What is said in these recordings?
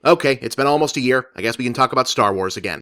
Okay, it's been almost a year. I guess we can talk about Star Wars again.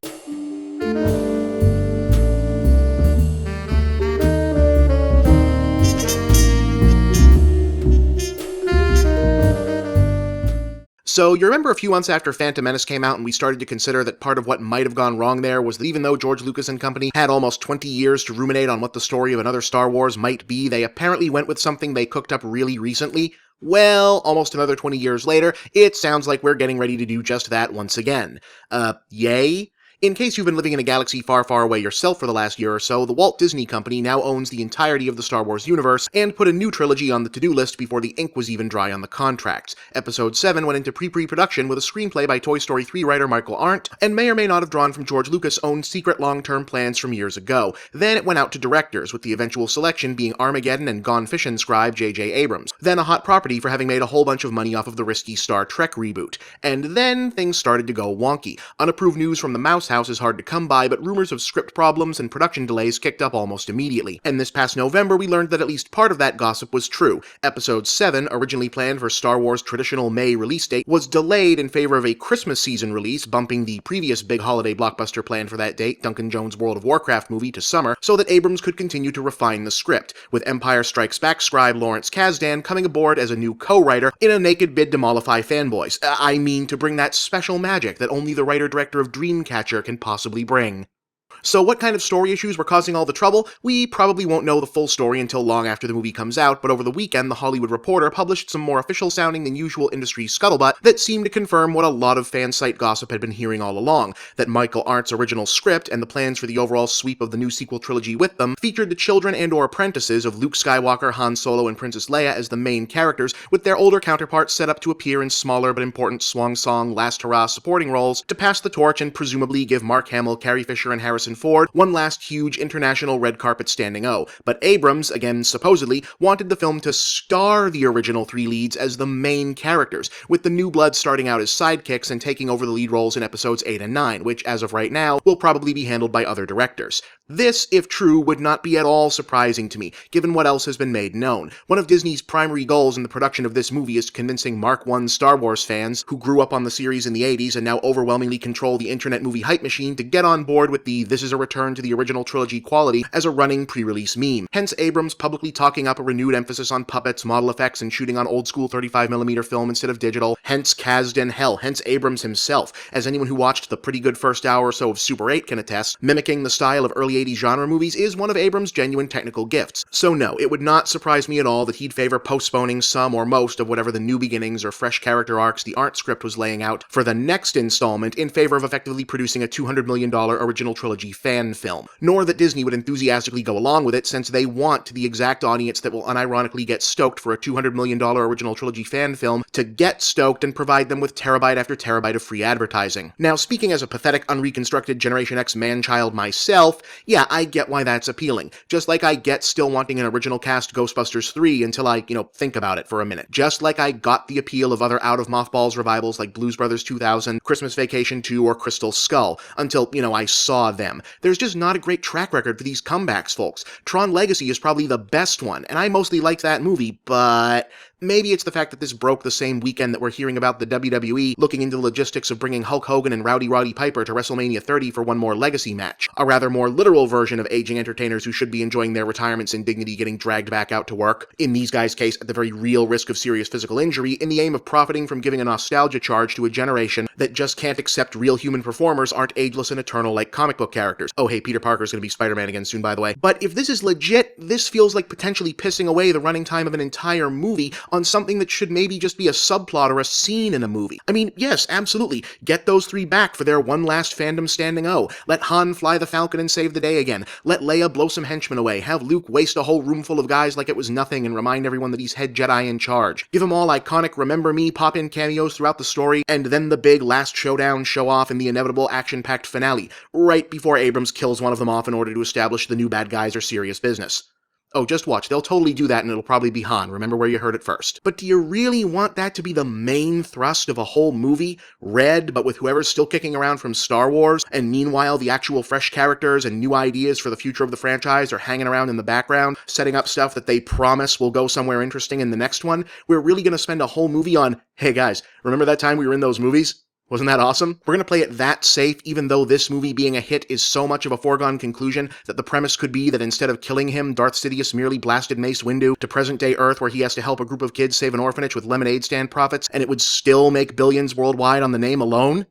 So, you remember a few months after Phantom Menace came out and we started to consider that part of what might have gone wrong there was that even though George Lucas and company had almost 20 years to ruminate on what the story of another Star Wars might be, they apparently went with something they cooked up really recently? Well, almost another 20 years later, it sounds like we're getting ready to do just that once again. Yay? In case you've been living in a galaxy far, far away yourself for the last year or so, the Walt Disney Company now owns the entirety of the Star Wars universe and put a new trilogy on the to-do list before the ink was even dry on the contracts. Episode 7 went into pre-production with a screenplay by Toy Story 3 writer Michael Arndt, and may or may not have drawn from George Lucas' own secret long-term plans from years ago. Then it went out to directors, with the eventual selection being Armageddon and Gone Fishin' scribe J.J. Abrams, then a hot property for having made a whole bunch of money off of the risky Star Trek reboot. And then things started to go wonky. Unapproved news from the Mouse House is hard to come by, but rumors of script problems and production delays kicked up almost immediately. And this past November, we learned that at least part of that gossip was true. Episode 7, originally planned for Star Wars' traditional May release date, was delayed in favor of a Christmas season release, bumping the previous big holiday blockbuster planned for that date, Duncan Jones' World of Warcraft movie, to summer, so that Abrams could continue to refine the script, with Empire Strikes Back scribe Lawrence Kasdan coming aboard as a new co-writer in a naked bid to mollify fanboys. I mean, to bring that special magic that only the writer-director of Dreamcatcher can possibly bring. So what kind of story issues were causing all the trouble? We probably won't know the full story until long after the movie comes out, but over the weekend, The Hollywood Reporter published some more official-sounding than usual industry scuttlebutt that seemed to confirm what a lot of fan site gossip had been hearing all along, that Michael Arndt's original script and the plans for the overall sweep of the new sequel trilogy with them featured the children and or apprentices of Luke Skywalker, Han Solo, and Princess Leia as the main characters, with their older counterparts set up to appear in smaller but important swan song, last hurrah supporting roles to pass the torch and presumably give Mark Hamill, Carrie Fisher, and Harrison Ford one last huge international red carpet standing O. But Abrams, again supposedly, wanted the film to star the original 3 leads as the main characters, with the new blood starting out as sidekicks and taking over the lead roles in episodes 8 and 9, which, as of right now, will probably be handled by other directors. This, if true, would not be at all surprising to me, given what else has been made known. One of Disney's primary goals in the production of this movie is convincing Mark I Star Wars fans, who grew up on the series in the 80s and now overwhelmingly control the internet movie hype machine, to get on board with the "this is a return to the original trilogy" quality as a running pre-release meme. Hence Abrams publicly talking up a renewed emphasis on puppets, model effects, and shooting on old-school 35mm film instead of digital. Hence Kasdan, hence Abrams himself, as anyone who watched the pretty good first hour or so of Super 8 can attest. Mimicking the style of early 80s genre movies is one of Abrams' genuine technical gifts. So no, it would not surprise me at all that he'd favor postponing some or most of whatever the new beginnings or fresh character arcs the Arndt script was laying out for the next installment in favor of effectively producing a $200 million original trilogy fan film. Nor that Disney would enthusiastically go along with it, since they want the exact audience that will unironically get stoked for a $200 million original trilogy fan film to get stoked and provide them with terabyte after terabyte of free advertising. Now, speaking as a pathetic, unreconstructed Generation X man-child myself, yeah, I get why that's appealing. Just like I get still wanting an original cast Ghostbusters 3 until I, think about it for a minute. Just like I got the appeal of other out-of-mothballs revivals like Blues Brothers 2000, Christmas Vacation 2, or Crystal Skull, until, I saw them. There's just not a great track record for these comebacks, folks. Tron Legacy is probably the best one, and I mostly liked that movie, but maybe it's the fact that this broke the same weekend that we're hearing about the WWE looking into the logistics of bringing Hulk Hogan and Rowdy Roddy Piper to WrestleMania 30 for one more Legacy match. A rather more literal version of aging entertainers who should be enjoying their retirements in dignity getting dragged back out to work, in these guys' case at the very real risk of serious physical injury, in the aim of profiting from giving a nostalgia charge to a generation that just can't accept real human performers aren't ageless and eternal like comic book characters. Oh hey, Peter Parker's gonna be Spider-Man again soon, by the way. But if this is legit, this feels like potentially pissing away the running time of an entire movie on something that should maybe just be a subplot or a scene in a movie. I mean, yes, absolutely. Get those 3 back for their one last fandom standing O. Let Han fly the Falcon and save the day again. Let Leia blow some henchmen away. Have Luke waste a whole room full of guys like it was nothing and remind everyone that he's head Jedi in charge. Give them all iconic Remember Me pop-in cameos throughout the story, and then the big last showdown show-off in the inevitable action-packed finale, right before Abrams kills one of them off in order to establish the new bad guys are serious business. Oh, just watch. They'll totally do that and it'll probably be Han. Remember where you heard it first. But do you really want that to be the main thrust of a whole movie? Red, but with whoever's still kicking around from Star Wars, and meanwhile the actual fresh characters and new ideas for the future of the franchise are hanging around in the background, setting up stuff that they promise will go somewhere interesting in the next one? We're really gonna spend a whole movie on, hey guys, remember that time we were in those movies? Wasn't that awesome? We're gonna play it that safe, even though this movie being a hit is so much of a foregone conclusion that the premise could be that instead of killing him, Darth Sidious merely blasted Mace Windu to present-day Earth where he has to help a group of kids save an orphanage with lemonade stand profits, and it would still make billions worldwide on the name alone?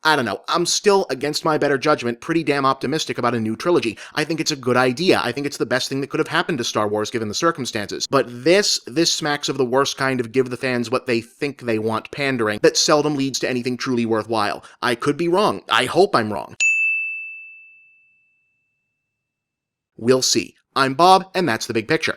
I don't know, I'm still, against my better judgment, pretty damn optimistic about a new trilogy. I think it's a good idea. I think it's the best thing that could have happened to Star Wars given the circumstances. But this smacks of the worst kind of give the fans what they think they want pandering that seldom leads to anything truly worthwhile. I could be wrong. I hope I'm wrong. We'll see. I'm Bob, and that's the big picture.